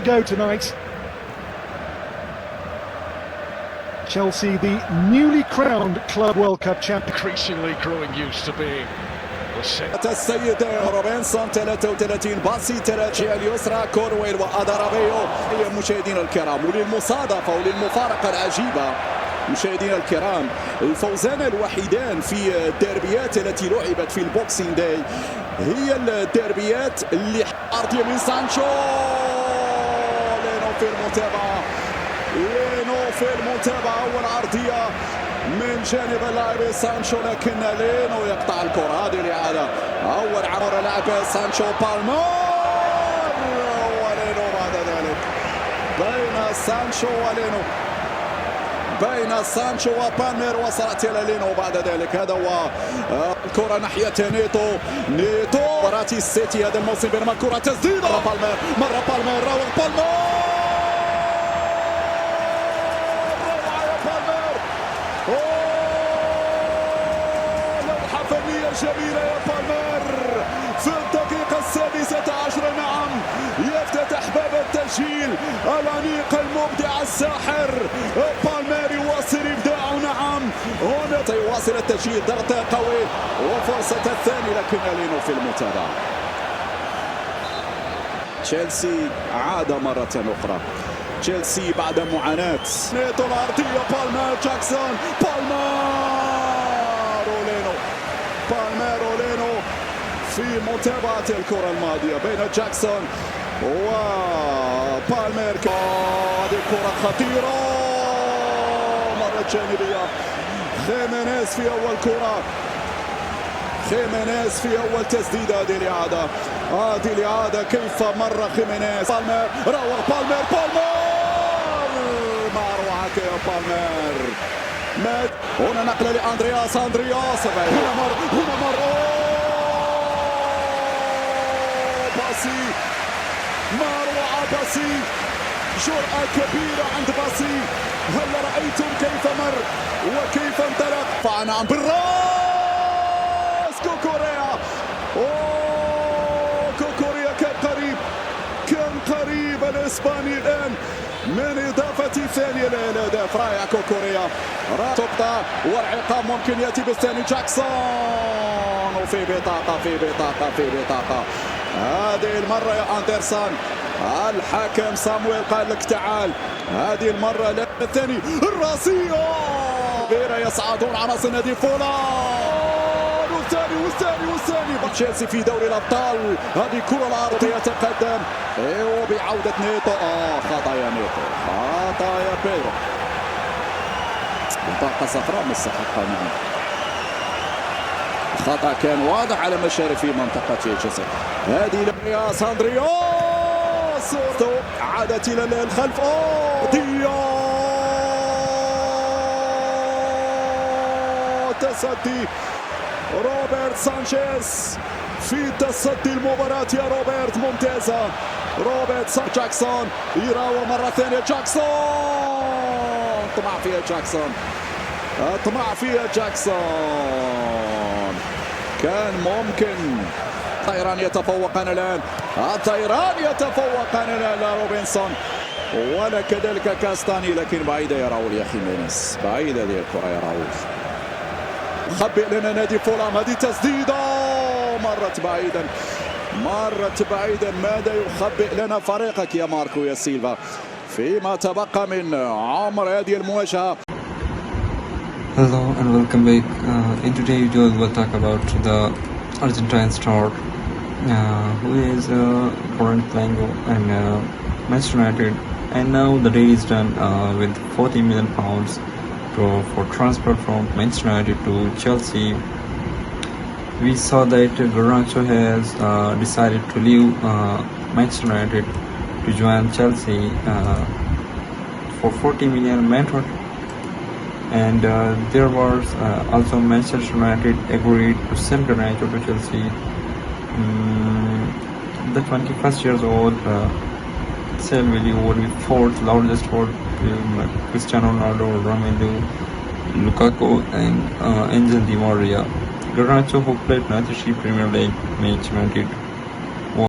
to go tonight. Chelsea, the newly crowned Club World Cup champion. Increasingly growing used to being السيد روبنسون 33 باصي 30 اليسرى كورويل وأدارابيو. مشاهدينا الكرام، وللمصادفة وللمفارقة العجيبة مشاهدينا الكرام، الفوزان الوحيدان في الديربيات التي لعبت في البوكسينج داي هي الديربيات اللي أرضية من سانشو. لينو في المتابعة أول عرضية من جانب اللاعب سانشو، لكن لينو يقطع الكرة. هذه الإعادة أول عمر لعب سانشو بالمار ولينو بعد ذلك بين سانشو وبالمير وصلت إلى لينو بعد ذلك. هذا هو الكرة ناحية نيتو مباراة السيتي هذا الموسم، بينما الكرة تسديدة مرة بالمير لوحة فنية جميلة يا بالمير في الدقيقة 16. نعم، يفتتح باب التسجيل الأنيق المبدع الساحر بالمير، يواصل إبداعه. نعم، هنا سيواصل التسجيل، ضغط قوي وفرصة الثاني، لكن لينو في المتابعة. تشيلسي عاد مرة أخرى، تشيلسي بعد معاناة. نيتو الأرضية بالمير جاكسون بالمير ولينو في متابعة الكرة الماضية بين جاكسون وبالمير. هذه الكرة خطيرة مرة جانبية. خيمينيز في أول تسديدة. هذه الإعادة كيف مر خيمينيز. بالمير راوغ بالمير ما أروعك يا بالمير. هنا نقلة لأندرياس هنا مر باسي، ما أروع باسي، جرأة كبيرة عند باسي. هل رأيتم كيف مر وكيف انطلق؟ فنعم بالراس كوكوريا كان قريب الإسباني الآن من إضافة ثانية للهدف. رائع كوكوريا، تقطع والعقاب ممكن يأتي بالثاني. جاكسون وفي بطاقة هذه المرة يا أندرسون. الحكم سامويل قال لك تعال. هذه المرة للثاني الراسية. غير يصعدون عناصر نادي فولان والثاني تشيلسي في دوري الأبطال. هذه كرة العرض يتقدم وبعودة نيتو. خطايا بيرو. بطاقة صفراء مستحقة. نعم، خطأ كان واضح على مشارف في منطقة الجزاء. هذه لأندرياس عادت إلى الخلف. تصدي روبرت سانشيز في تصدي المباراة يا روبرت، ممتازة. روبرت جاكسون يراوغ مرة ثانية. جاكسون طمع فيها جاكسون. كان ممكن. الطيران يتفوقان الآن روبنسون ولا كذلك كاستاني، لكن بعيدة يا راول يا خيمينيز، بعيدة هذه الكرة يا راول. خبئ لنا نادي فولام. هذه تسديدة مرت بعيدا. ماذا يخبئ لنا فريقك يا ماركو يا سيلفا فيما تبقى من عمر هذه المواجهة؟ Hello and welcome back. In today's video we will talk about the Argentine star who is currently playing in Manchester United, and now the deal is done with £40 million for transfer from Manchester United to Chelsea. We saw that Garnacho has decided to leave Manchester United to join Chelsea for 40 million mandatory, and there was also Manchester United agreed to sell Garnacho to Chelsea. The 21st years old sale value would be fourth largest for Cristiano Ronaldo, Romelu Lukaku and Angel Di Maria. Garnacho, who played 93 Premier League match, United